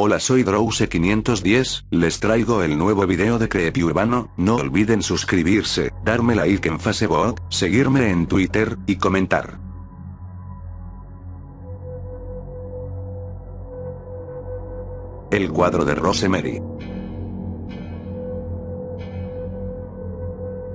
Hola, soy Drowse510, les traigo el nuevo video de Creepy Urbano. No olviden suscribirse, darme like en Facebook, seguirme en Twitter, y comentar. El cuadro de Rosemary.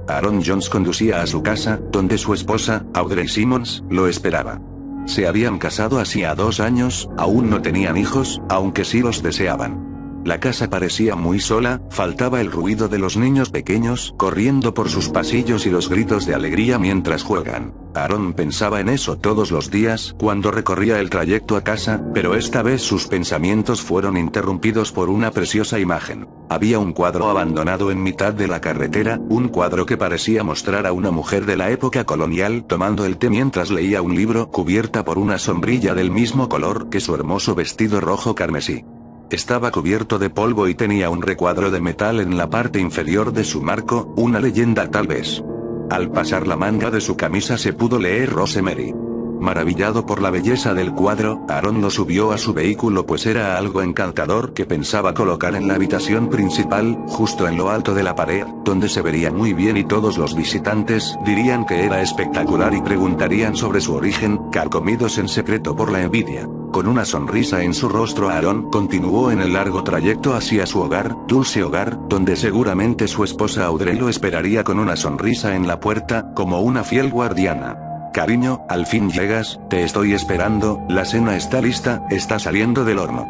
Aaron Jones conducía a su casa, donde su esposa, Audrey Simmons, lo esperaba. Se habían casado hacía 2 años, aún no tenían hijos, aunque sí los deseaban. La casa parecía muy sola, faltaba el ruido de los niños pequeños corriendo por sus pasillos y los gritos de alegría mientras juegan. Aaron pensaba en eso todos los días cuando recorría el trayecto a casa, pero esta vez sus pensamientos fueron interrumpidos por una preciosa imagen. Había un cuadro abandonado en mitad de la carretera, un cuadro que parecía mostrar a una mujer de la época colonial tomando el té mientras leía un libro, cubierta por una sombrilla del mismo color que su hermoso vestido rojo carmesí. Estaba cubierto de polvo y tenía un recuadro de metal en la parte inferior de su marco, una leyenda tal vez. Al pasar la manga de su camisa se pudo leer Rosemary. Maravillado por la belleza del cuadro, Aaron lo subió a su vehículo pues era algo encantador que pensaba colocar en la habitación principal, justo en lo alto de la pared, donde se vería muy bien y todos los visitantes dirían que era espectacular y preguntarían sobre su origen, carcomidos en secreto por la envidia. Con una sonrisa en su rostro, Aaron continuó en el largo trayecto hacia su hogar, dulce hogar, donde seguramente su esposa Audrey lo esperaría con una sonrisa en la puerta, como una fiel guardiana. Cariño, al fin llegas, te estoy esperando, la cena está lista, está saliendo del horno.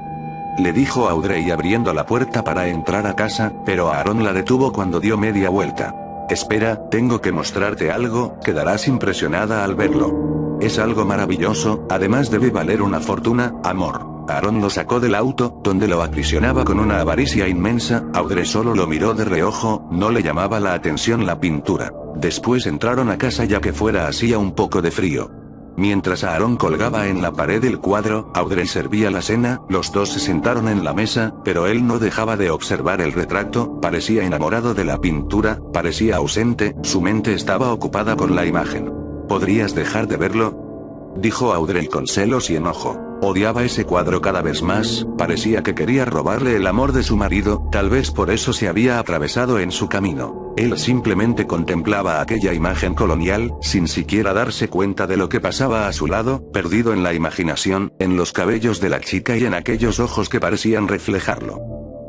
Le dijo Audrey abriendo la puerta para entrar a casa, pero Aaron la detuvo cuando dio media vuelta. Espera, tengo que mostrarte algo, quedarás impresionada al verlo. Es algo maravilloso, además debe valer una fortuna, amor. Aaron lo sacó del auto, donde lo aprisionaba con una avaricia inmensa. Audrey solo lo miró de reojo, no le llamaba la atención la pintura. Después entraron a casa ya que fuera hacía un poco de frío. Mientras Aaron colgaba en la pared el cuadro, Audrey servía la cena, los dos se sentaron en la mesa, pero él no dejaba de observar el retrato, parecía enamorado de la pintura, parecía ausente, su mente estaba ocupada con la imagen. ¿Podrías dejar de verlo?, dijo Audrey con celos y enojo. Odiaba ese cuadro cada vez más, parecía que quería robarle el amor de su marido, tal vez por eso se había atravesado en su camino. Él simplemente contemplaba aquella imagen colonial, sin siquiera darse cuenta de lo que pasaba a su lado, perdido en la imaginación, en los cabellos de la chica y en aquellos ojos que parecían reflejarlo.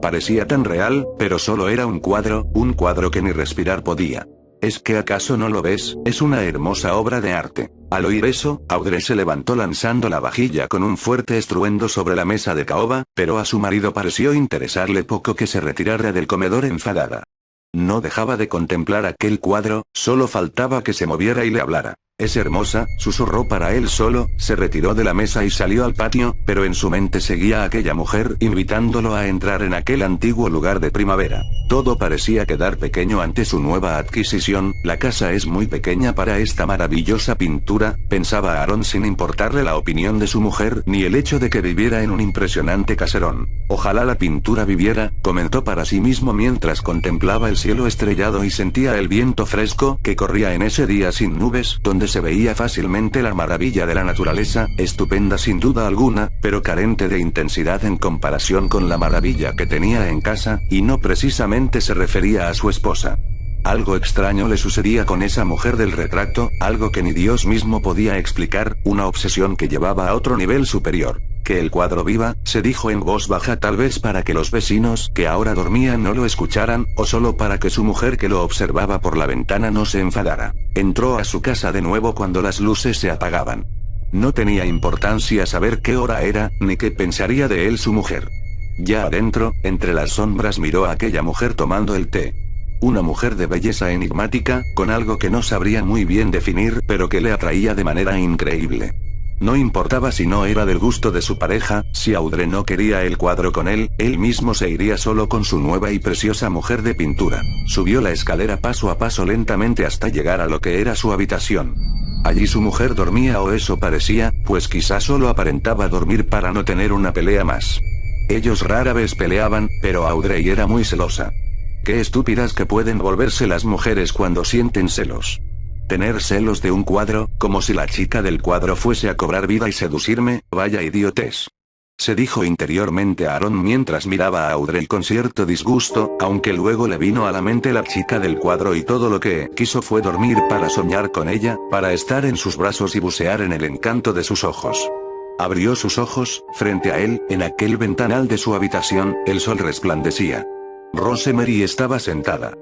Parecía tan real, pero solo era un cuadro que ni respirar podía. ¿Es que acaso no lo ves? Es una hermosa obra de arte. Al oír eso, Audrey se levantó lanzando la vajilla con un fuerte estruendo sobre la mesa de caoba, pero a su marido pareció interesarle poco que se retirara del comedor enfadada. No dejaba de contemplar aquel cuadro, solo faltaba que se moviera y le hablara. Es hermosa, susurró para él solo, se retiró de la mesa y salió al patio, pero en su mente seguía a aquella mujer invitándolo a entrar en aquel antiguo lugar de primavera. Todo parecía quedar pequeño ante su nueva adquisición. La casa es muy pequeña para esta maravillosa pintura, pensaba Aaron sin importarle la opinión de su mujer ni el hecho de que viviera en un impresionante caserón. Ojalá la pintura viviera, comentó para sí mismo mientras contemplaba el cielo estrellado y sentía el viento fresco que corría en ese día sin nubes, donde se veía fácilmente la maravilla de la naturaleza, estupenda sin duda alguna, pero carente de intensidad en comparación con la maravilla que tenía en casa, y no precisamente se refería a su esposa. Algo extraño le sucedía con esa mujer del retrato, algo que ni Dios mismo podía explicar, una obsesión que llevaba a otro nivel superior. Que el cuadro viva, se dijo en voz baja tal vez para que los vecinos que ahora dormían no lo escucharan, o solo para que su mujer que lo observaba por la ventana no se enfadara. Entró a su casa de nuevo cuando las luces se apagaban. No tenía importancia saber qué hora era, ni qué pensaría de él su mujer. Ya adentro, entre las sombras miró a aquella mujer tomando el té. Una mujer de belleza enigmática, con algo que no sabría muy bien definir, pero que le atraía de manera increíble. No importaba si no era del gusto de su pareja, si Audrey no quería el cuadro con él mismo se iría solo con su nueva y preciosa mujer de pintura. Subió la escalera paso a paso lentamente hasta llegar a lo que era su habitación. Allí su mujer dormía o eso parecía, pues quizás solo aparentaba dormir para no tener una pelea más. Ellos rara vez peleaban, pero Audrey era muy celosa. Qué estúpidas que pueden volverse las mujeres cuando sienten celos. Tener celos de un cuadro, como si la chica del cuadro fuese a cobrar vida y seducirme, vaya idiotez. Se dijo interiormente a Aaron mientras miraba a Audrey con cierto disgusto, aunque luego le vino a la mente la chica del cuadro y todo lo que quiso fue dormir para soñar con ella, para estar en sus brazos y bucear en el encanto de sus ojos. Abrió sus ojos, frente a él, en aquel ventanal de su habitación, el sol resplandecía. Rosemary estaba sentada.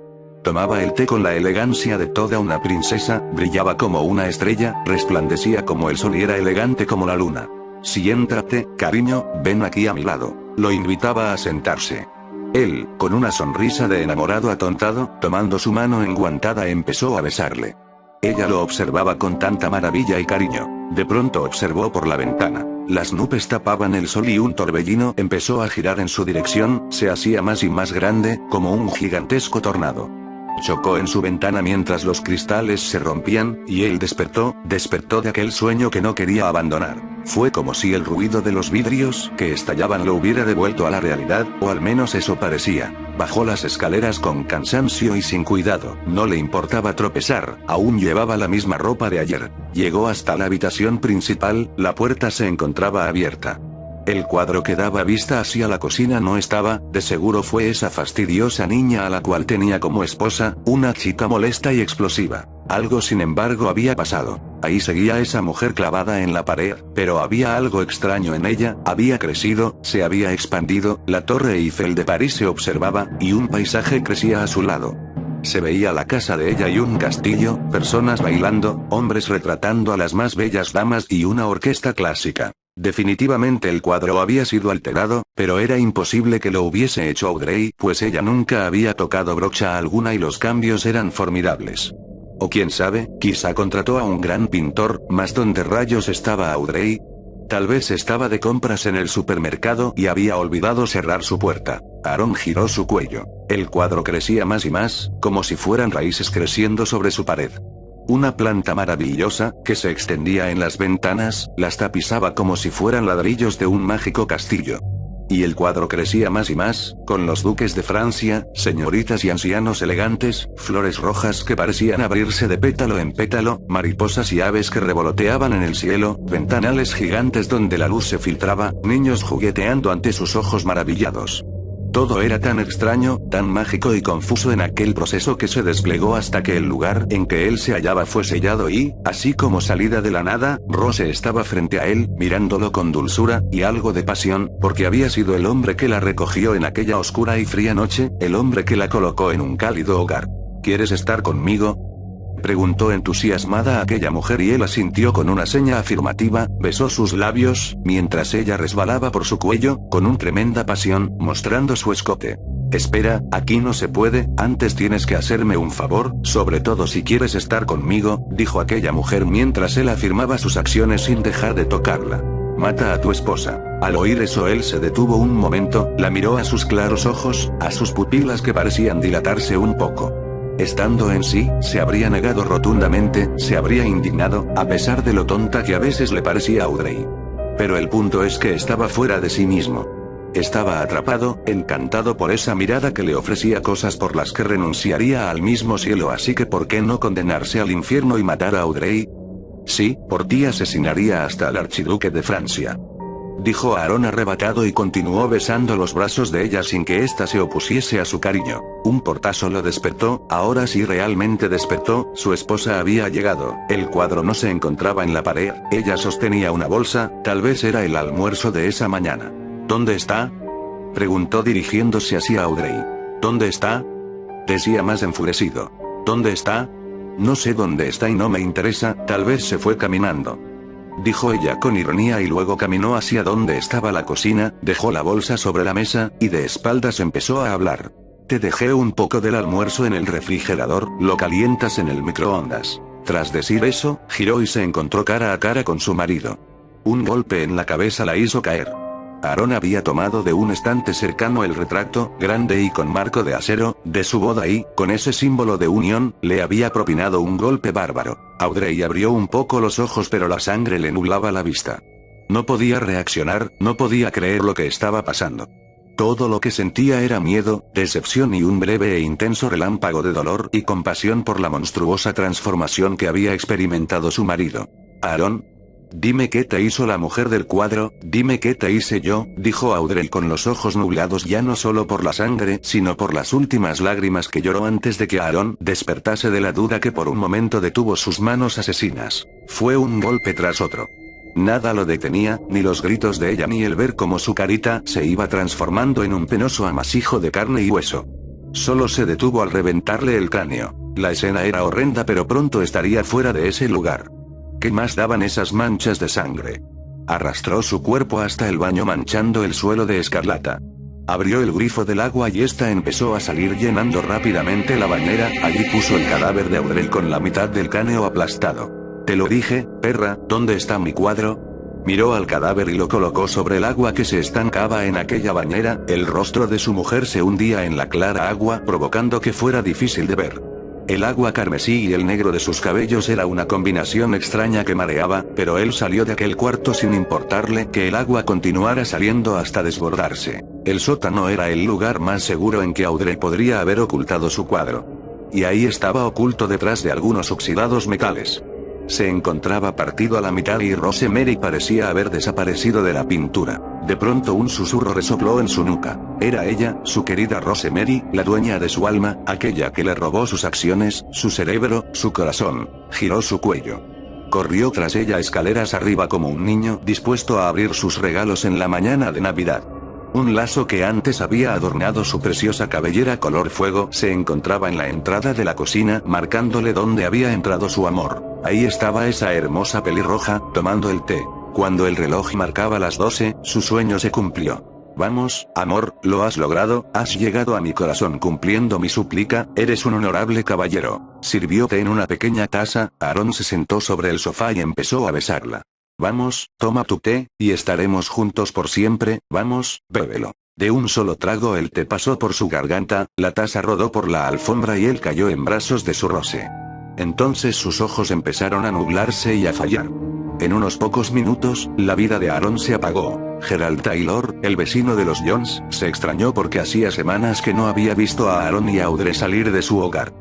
Tomaba el té con la elegancia de toda una princesa, brillaba como una estrella, resplandecía como el sol y era elegante como la luna. Siéntate, cariño, ven aquí a mi lado. Lo invitaba a sentarse. Él, con una sonrisa de enamorado atontado, tomando su mano enguantada empezó a besarle. Ella lo observaba con tanta maravilla y cariño. De pronto observó por la ventana. Las nubes tapaban el sol y un torbellino empezó a girar en su dirección, se hacía más y más grande, como un gigantesco tornado. Chocó en su ventana mientras los cristales se rompían, y él despertó de aquel sueño que no quería abandonar. Fue como si el ruido de los vidrios que estallaban lo hubiera devuelto a la realidad, o al menos eso parecía. Bajó las escaleras con cansancio y sin cuidado, no le importaba tropezar, aún llevaba la misma ropa de ayer. Llegó hasta la habitación principal, la puerta se encontraba abierta. El cuadro que daba vista hacia la cocina no estaba, de seguro fue esa fastidiosa niña a la cual tenía como esposa, una chica molesta y explosiva. Algo sin embargo había pasado. Ahí seguía esa mujer clavada en la pared, pero había algo extraño en ella, había crecido, se había expandido, la Torre Eiffel de París se observaba, y un paisaje crecía a su lado. Se veía la casa de ella y un castillo, personas bailando, hombres retratando a las más bellas damas y una orquesta clásica. Definitivamente el cuadro había sido alterado, pero era imposible que lo hubiese hecho Audrey, pues ella nunca había tocado brocha alguna y los cambios eran formidables. O quién sabe, quizá contrató a un gran pintor, mas ¿dónde rayos estaba Audrey? Tal vez estaba de compras en el supermercado y había olvidado cerrar su puerta. Aaron giró su cuello. El cuadro crecía más y más, como si fueran raíces creciendo sobre su pared. Una planta maravillosa, que se extendía en las ventanas, las tapizaba como si fueran ladrillos de un mágico castillo. Y el cuadro crecía más y más, con los duques de Francia, señoritas y ancianos elegantes, flores rojas que parecían abrirse de pétalo en pétalo, mariposas y aves que revoloteaban en el cielo, ventanales gigantes donde la luz se filtraba, niños jugueteando ante sus ojos maravillados. Todo era tan extraño, tan mágico y confuso en aquel proceso que se desplegó hasta que el lugar en que él se hallaba fue sellado y, así como salida de la nada, Rose estaba frente a él, mirándolo con dulzura, y algo de pasión, porque había sido el hombre que la recogió en aquella oscura y fría noche, el hombre que la colocó en un cálido hogar. ¿Quieres estar conmigo?, preguntó entusiasmada aquella mujer y él asintió con una seña afirmativa, besó sus labios, mientras ella resbalaba por su cuello, con una tremenda pasión, mostrando su escote. Espera, aquí no se puede, antes tienes que hacerme un favor, sobre todo si quieres estar conmigo, dijo aquella mujer mientras él afirmaba sus acciones sin dejar de tocarla. Mata a tu esposa. Al oír eso él se detuvo un momento, la miró a sus claros ojos, a sus pupilas que parecían dilatarse un poco. Estando en sí, se habría negado rotundamente, se habría indignado, a pesar de lo tonta que a veces le parecía a Audrey. Pero el punto es que estaba fuera de sí mismo. Estaba atrapado, encantado por esa mirada que le ofrecía cosas por las que renunciaría al mismo cielo, así que ¿por qué no condenarse al infierno y matar a Audrey? Sí, por ti asesinaría hasta al archiduque de Francia, dijo Aaron arrebatado y continuó besando los brazos de ella sin que ésta se opusiese a su cariño. Un portazo lo despertó, ahora sí realmente despertó, su esposa había llegado, el cuadro no se encontraba en la pared, ella sostenía una bolsa, tal vez era el almuerzo de esa mañana. ¿Dónde está?, preguntó dirigiéndose hacia Audrey. ¿Dónde está?, decía más enfurecido. ¿Dónde está? No sé dónde está y no me interesa, tal vez se fue caminando, dijo ella con ironía y luego caminó hacia donde estaba la cocina, dejó la bolsa sobre la mesa, y de espaldas empezó a hablar. Te dejé un poco del almuerzo en el refrigerador, lo calientas en el microondas. Tras decir eso, giró y se encontró cara a cara con su marido. Un golpe en la cabeza la hizo caer. Aaron había tomado de un estante cercano el retrato, grande y con marco de acero, de su boda y, con ese símbolo de unión, le había propinado un golpe bárbaro. Audrey abrió un poco los ojos pero la sangre le nublaba la vista. No podía reaccionar, no podía creer lo que estaba pasando. Todo lo que sentía era miedo, decepción y un breve e intenso relámpago de dolor y compasión por la monstruosa transformación que había experimentado su marido. Aaron, dime qué te hizo la mujer del cuadro, dime qué te hice yo, dijo Audrey con los ojos nublados ya no solo por la sangre, sino por las últimas lágrimas que lloró antes de que Aaron despertase de la duda que por un momento detuvo sus manos asesinas. Fue un golpe tras otro. Nada lo detenía, ni los gritos de ella ni el ver cómo su carita se iba transformando en un penoso amasijo de carne y hueso. Solo se detuvo al reventarle el cráneo. La escena era horrenda pero pronto estaría fuera de ese lugar. ¿Qué más daban esas manchas de sangre? Arrastró su cuerpo hasta el baño manchando el suelo de escarlata. Abrió el grifo del agua y esta empezó a salir llenando rápidamente la bañera, allí puso el cadáver de Audrey con la mitad del cráneo aplastado. Te lo dije, perra, ¿dónde está mi cuadro? Miró al cadáver y lo colocó sobre el agua que se estancaba en aquella bañera, el rostro de su mujer se hundía en la clara agua provocando que fuera difícil de ver. El agua carmesí y el negro de sus cabellos era una combinación extraña que mareaba, pero él salió de aquel cuarto sin importarle que el agua continuara saliendo hasta desbordarse. El sótano era el lugar más seguro en que Audrey podría haber ocultado su cuadro. Y ahí estaba oculto detrás de algunos oxidados metales. Se encontraba partido a la mitad y Rosemary parecía haber desaparecido de la pintura. De pronto un susurro resopló en su nuca. Era ella, su querida Rosemary, la dueña de su alma, aquella que le robó sus acciones, su cerebro, su corazón. Giró su cuello. Corrió tras ella escaleras arriba como un niño dispuesto a abrir sus regalos en la mañana de Navidad. Un lazo que antes había adornado su preciosa cabellera color fuego se encontraba en la entrada de la cocina marcándole dónde había entrado su amor. Ahí estaba esa hermosa pelirroja, tomando el té. Cuando el reloj marcaba las 12, su sueño se cumplió. Vamos, amor, lo has logrado, has llegado a mi corazón cumpliendo mi súplica, eres un honorable caballero. Sirvió té en una pequeña taza, Aaron se sentó sobre el sofá y empezó a besarla. Vamos, toma tu té, y estaremos juntos por siempre, vamos, bébelo. De un solo trago el té pasó por su garganta, la taza rodó por la alfombra y él cayó en brazos de su Rose. Entonces sus ojos empezaron a nublarse y a fallar. En unos pocos minutos, la vida de Aaron se apagó. Gerald Taylor, el vecino de los Jones, se extrañó porque hacía semanas que no había visto a Aaron y a Audrey salir de su hogar.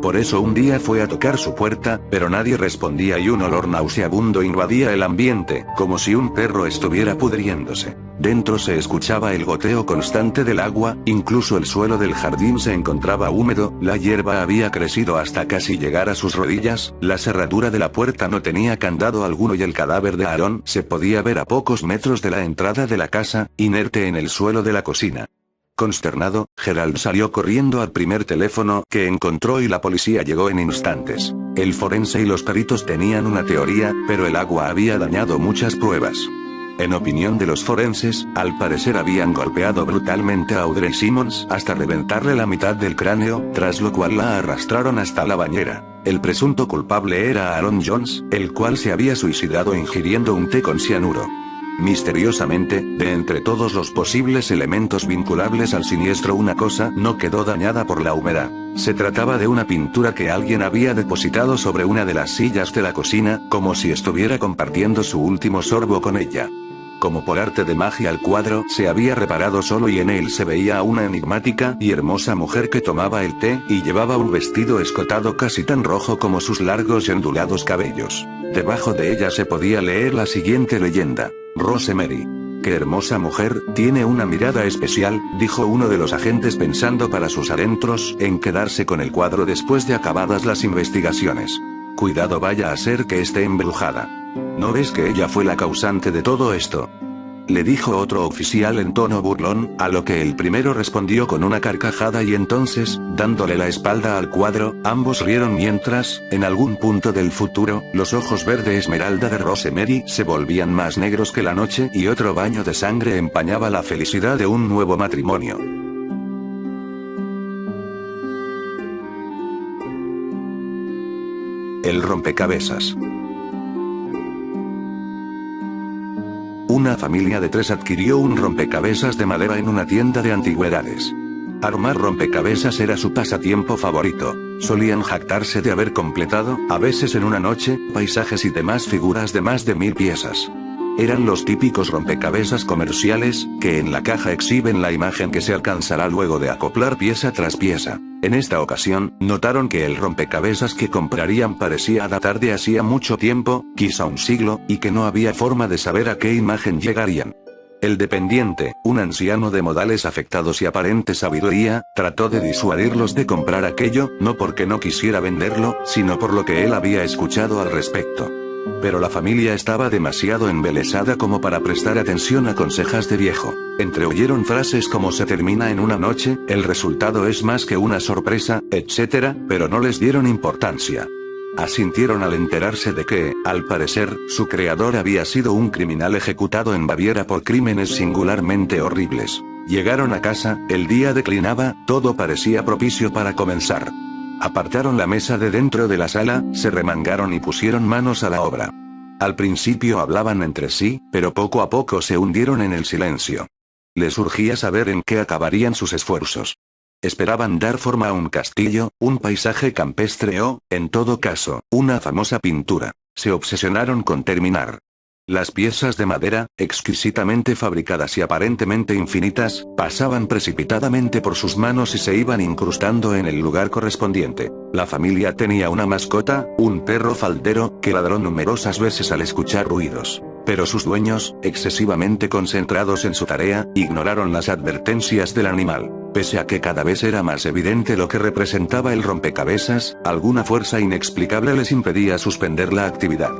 Por eso un día fue a tocar su puerta, pero nadie respondía y un olor nauseabundo invadía el ambiente, como si un perro estuviera pudriéndose. Dentro se escuchaba el goteo constante del agua, incluso el suelo del jardín se encontraba húmedo, la hierba había crecido hasta casi llegar a sus rodillas, la cerradura de la puerta no tenía candado alguno y el cadáver de Aaron se podía ver a pocos metros de la entrada de la casa, inerte en el suelo de la cocina. Consternado, Gerald salió corriendo al primer teléfono que encontró y la policía llegó en instantes. El forense y los peritos tenían una teoría, pero el agua había dañado muchas pruebas. En opinión de los forenses, al parecer habían golpeado brutalmente a Audrey Simmons hasta reventarle la mitad del cráneo, tras lo cual la arrastraron hasta la bañera. El presunto culpable era Aaron Jones, el cual se había suicidado ingiriendo un té con cianuro. Misteriosamente, de entre todos los posibles elementos vinculables al siniestro una cosa no quedó dañada por la humedad. Se trataba de una pintura que alguien había depositado sobre una de las sillas de la cocina, como si estuviera compartiendo su último sorbo con ella. Como por arte de magia el cuadro se había reparado solo y en él se veía a una enigmática y hermosa mujer que tomaba el té y llevaba un vestido escotado casi tan rojo como sus largos y ondulados cabellos. Debajo de ella se podía leer la siguiente leyenda. Rosemary. Qué hermosa mujer, tiene una mirada especial, dijo uno de los agentes pensando para sus adentros en quedarse con el cuadro después de acabadas las investigaciones. Cuidado vaya a ser que esté embrujada. ¿No ves que ella fue la causante de todo esto? Le dijo otro oficial en tono burlón, a lo que el primero respondió con una carcajada y entonces, dándole la espalda al cuadro, ambos rieron mientras, en algún punto del futuro, los ojos verde esmeralda de Rosemary se volvían más negros que la noche y otro baño de sangre empañaba la felicidad de un nuevo matrimonio. El rompecabezas. Una familia de 3 adquirió un rompecabezas de madera en una tienda de antigüedades. Armar rompecabezas era su pasatiempo favorito. Solían jactarse de haber completado, a veces en una noche, paisajes y demás figuras de más de 1000 piezas. Eran los típicos rompecabezas comerciales, que en la caja exhiben la imagen que se alcanzará luego de acoplar pieza tras pieza. En esta ocasión, notaron que el rompecabezas que comprarían parecía datar de hacía mucho tiempo, quizá un siglo, y que no había forma de saber a qué imagen llegarían. El dependiente, un anciano de modales afectados y aparente sabiduría, trató de disuadirlos de comprar aquello, no porque no quisiera venderlo, sino por lo que él había escuchado al respecto. Pero la familia estaba demasiado embelesada como para prestar atención a consejas de viejo. Entreoyeron frases como "se termina en una noche", "el resultado es más que una sorpresa", etc., pero no les dieron importancia. Asintieron al enterarse de que, al parecer, su creador había sido un criminal ejecutado en Baviera por crímenes singularmente horribles. Llegaron a casa, el día declinaba, todo parecía propicio para comenzar. Apartaron la mesa de dentro de la sala, se remangaron y pusieron manos a la obra. Al principio hablaban entre sí, pero poco a poco se hundieron en el silencio. Les urgía saber en qué acabarían sus esfuerzos. Esperaban dar forma a un castillo, un paisaje campestre o, en todo caso, una famosa pintura. Se obsesionaron con terminar. Las piezas de madera, exquisitamente fabricadas y aparentemente infinitas, pasaban precipitadamente por sus manos y se iban incrustando en el lugar correspondiente. La familia tenía una mascota, un perro faldero, que ladró numerosas veces al escuchar ruidos. Pero sus dueños, excesivamente concentrados en su tarea, ignoraron las advertencias del animal. Pese a que cada vez era más evidente lo que representaba el rompecabezas, alguna fuerza inexplicable les impedía suspender la actividad.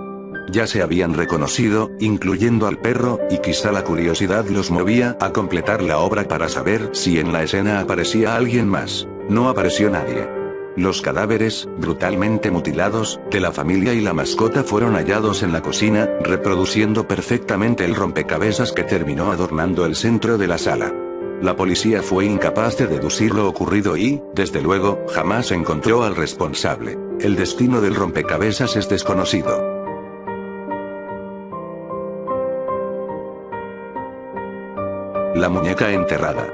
Ya se habían reconocido, incluyendo al perro, y quizá la curiosidad los movía a completar la obra para saber si en la escena aparecía alguien más. No apareció nadie. Los cadáveres, brutalmente mutilados, de la familia y la mascota fueron hallados en la cocina, reproduciendo perfectamente el rompecabezas que terminó adornando el centro de la sala. La policía fue incapaz de deducir lo ocurrido y, desde luego, jamás encontró al responsable. El destino del rompecabezas es desconocido. La muñeca enterrada.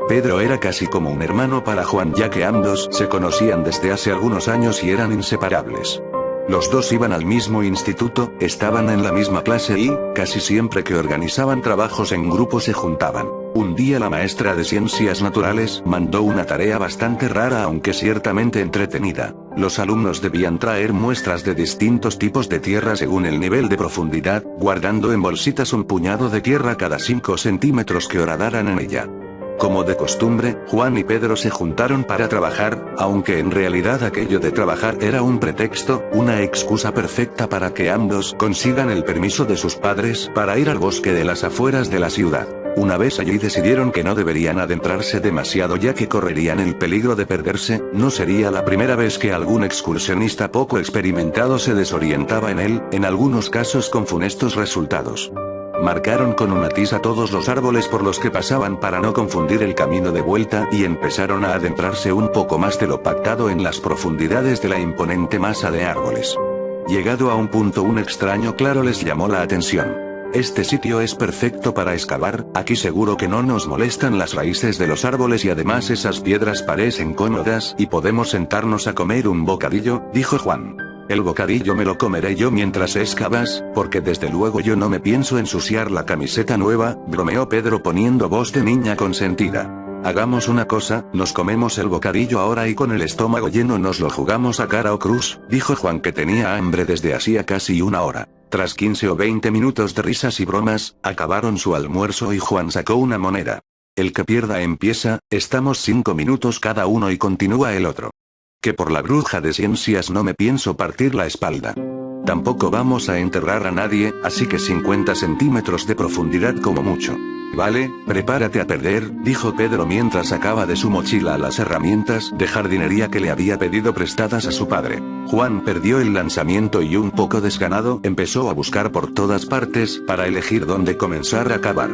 Pedro era casi como un hermano para Juan, ya que ambos se conocían desde hace algunos años y eran inseparables. Los dos iban al mismo instituto, estaban en la misma clase y, casi siempre que organizaban trabajos en grupo se juntaban. Un día la maestra de ciencias naturales mandó una tarea bastante rara aunque ciertamente entretenida. Los alumnos debían traer muestras de distintos tipos de tierra según el nivel de profundidad, guardando en bolsitas un puñado de tierra cada 5 centímetros que horadaran en ella. Como de costumbre, Juan y Pedro se juntaron para trabajar, aunque en realidad aquello de trabajar era un pretexto, una excusa perfecta para que ambos consigan el permiso de sus padres para ir al bosque de las afueras de la ciudad. Una vez allí decidieron que no deberían adentrarse demasiado ya que correrían el peligro de perderse, no sería la primera vez que algún excursionista poco experimentado se desorientaba en él, en algunos casos con funestos resultados. Marcaron con una tiza todos los árboles por los que pasaban para no confundir el camino de vuelta y empezaron a adentrarse un poco más de lo pactado en las profundidades de la imponente masa de árboles. Llegado a un punto, un extraño claro les llamó la atención. Este sitio es perfecto para excavar, aquí seguro que no nos molestan las raíces de los árboles y además esas piedras parecen cómodas y podemos sentarnos a comer un bocadillo, dijo Juan. El bocadillo me lo comeré yo mientras excavas, porque desde luego yo no me pienso ensuciar la camiseta nueva, bromeó Pedro poniendo voz de niña consentida. Hagamos una cosa, nos comemos el bocadillo ahora y con el estómago lleno nos lo jugamos a cara o cruz, dijo Juan que tenía hambre desde hacía casi una hora. Tras 15 o 20 minutos de risas y bromas, acabaron su almuerzo y Juan sacó una moneda. El que pierda empieza, estamos 5 minutos cada uno y continúa el otro. Que por la bruja de ciencias no me pienso partir la espalda. Tampoco vamos a enterrar a nadie, así que 50 centímetros de profundidad como mucho. Vale, prepárate a perder, dijo Pedro mientras sacaba de su mochila las herramientas de jardinería que le había pedido prestadas a su padre. Juan perdió el lanzamiento y un poco desganado empezó a buscar por todas partes para elegir dónde comenzar a cavar.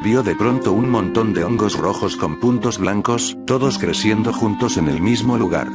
Vio de pronto un montón de hongos rojos con puntos blancos, todos creciendo juntos en el mismo lugar.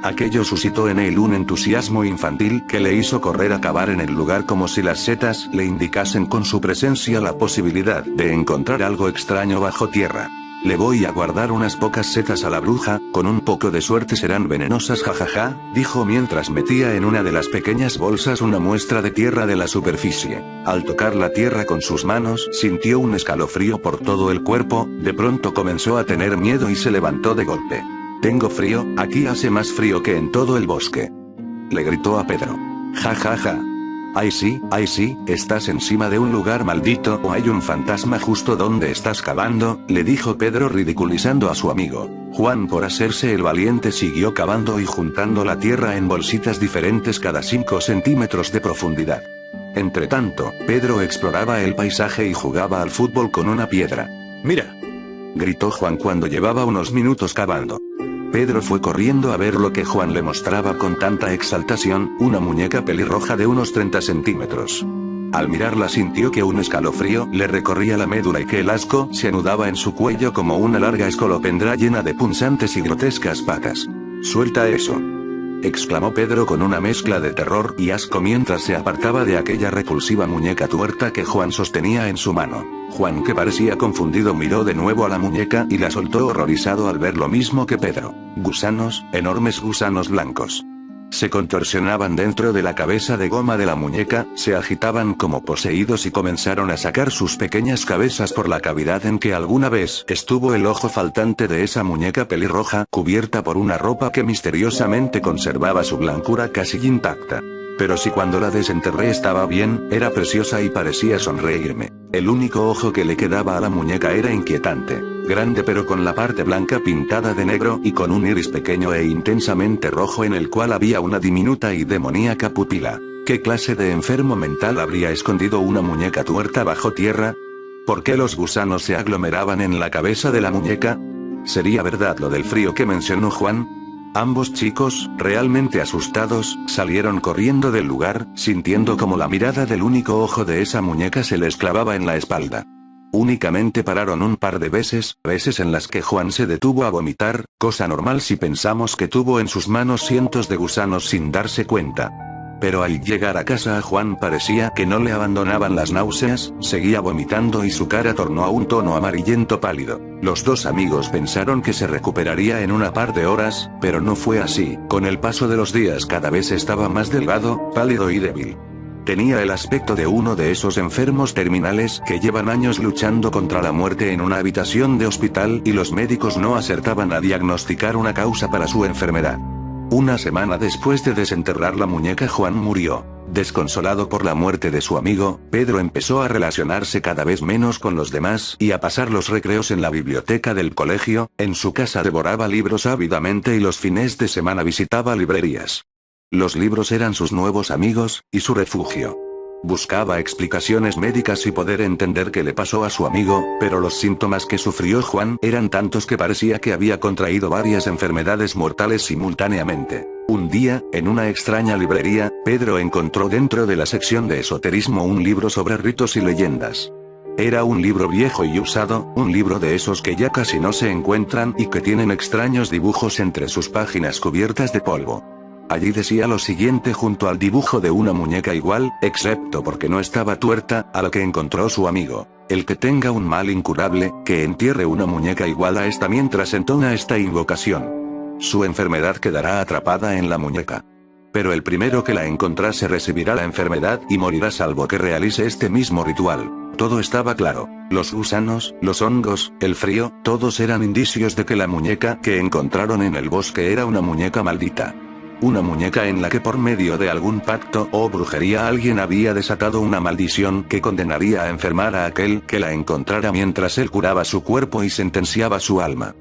Aquello suscitó en él un entusiasmo infantil que le hizo correr a cavar en el lugar como si las setas le indicasen con su presencia la posibilidad de encontrar algo extraño bajo tierra. Le voy a guardar unas pocas setas a la bruja, con un poco de suerte serán venenosas jajaja, dijo mientras metía en una de las pequeñas bolsas una muestra de tierra de la superficie. Al tocar la tierra con sus manos sintió un escalofrío por todo el cuerpo, de pronto comenzó a tener miedo y se levantó de golpe. Tengo frío, aquí hace más frío que en todo el bosque. Le gritó a Pedro. Ja. Ay sí, estás encima de un lugar maldito o hay un fantasma justo donde estás cavando, le dijo Pedro ridiculizando a su amigo. Juan por hacerse el valiente siguió cavando y juntando la tierra en bolsitas diferentes cada 5 centímetros de profundidad. Entretanto, Pedro exploraba el paisaje y jugaba al fútbol con una piedra. ¡Mira!, gritó Juan cuando llevaba unos minutos cavando. Pedro fue corriendo a ver lo que Juan le mostraba con tanta exaltación, una muñeca pelirroja de unos 30 centímetros. Al mirarla sintió que un escalofrío le recorría la médula y que el asco se anudaba en su cuello como una larga escolopendra llena de punzantes y grotescas patas. ¡Suelta eso!, exclamó Pedro con una mezcla de terror y asco mientras se apartaba de aquella repulsiva muñeca tuerta que Juan sostenía en su mano. Juan, que parecía confundido, miró de nuevo a la muñeca y la soltó horrorizado al ver lo mismo que Pedro. Gusanos, enormes gusanos blancos. Se contorsionaban dentro de la cabeza de goma de la muñeca, se agitaban como poseídos y comenzaron a sacar sus pequeñas cabezas por la cavidad en que alguna vez estuvo el ojo faltante de esa muñeca pelirroja, cubierta por una ropa que misteriosamente conservaba su blancura casi intacta. Pero si cuando la desenterré estaba bien, era preciosa y parecía sonreírme. El único ojo que le quedaba a la muñeca era inquietante, grande pero con la parte blanca pintada de negro y con un iris pequeño e intensamente rojo en el cual había una diminuta y demoníaca pupila. ¿Qué clase de enfermo mental habría escondido una muñeca tuerta bajo tierra? ¿Por qué los gusanos se aglomeraban en la cabeza de la muñeca? ¿Sería verdad lo del frío que mencionó Juan? Ambos chicos, realmente asustados, salieron corriendo del lugar, sintiendo como la mirada del único ojo de esa muñeca se les clavaba en la espalda. Únicamente pararon un par de veces en las que Juan se detuvo a vomitar, cosa normal si pensamos que tuvo en sus manos cientos de gusanos sin darse cuenta. Pero al llegar a casa a Juan parecía que no le abandonaban las náuseas, seguía vomitando y su cara tornó a un tono amarillento pálido. Los dos amigos pensaron que se recuperaría en una par de horas, pero no fue así. Con el paso de los días cada vez estaba más delgado, pálido y débil. Tenía el aspecto de uno de esos enfermos terminales que llevan años luchando contra la muerte en una habitación de hospital y los médicos no acertaban a diagnosticar una causa para su enfermedad. Una semana después de desenterrar la muñeca, Juan murió. Desconsolado por la muerte de su amigo, Pedro empezó a relacionarse cada vez menos con los demás y a pasar los recreos en la biblioteca del colegio. En su casa devoraba libros ávidamente y los fines de semana visitaba librerías. Los libros eran sus nuevos amigos y su refugio. Buscaba explicaciones médicas y poder entender qué le pasó a su amigo, pero los síntomas que sufrió Juan eran tantos que parecía que había contraído varias enfermedades mortales simultáneamente. Un día, en una extraña librería, Pedro encontró dentro de la sección de esoterismo un libro sobre ritos y leyendas. Era un libro viejo y usado, un libro de esos que ya casi no se encuentran y que tienen extraños dibujos entre sus páginas cubiertas de polvo. Allí decía lo siguiente junto al dibujo de una muñeca igual, excepto porque no estaba tuerta, a la que encontró su amigo. El que tenga un mal incurable, que entierre una muñeca igual a esta mientras entona esta invocación. Su enfermedad quedará atrapada en la muñeca. Pero el primero que la encontrase recibirá la enfermedad y morirá salvo que realice este mismo ritual. Todo estaba claro. Los gusanos, los hongos, el frío, todos eran indicios de que la muñeca que encontraron en el bosque era una muñeca maldita. Una muñeca en la que por medio de algún pacto o brujería alguien había desatado una maldición que condenaría a enfermar a aquel que la encontrara mientras él curaba su cuerpo y sentenciaba su alma.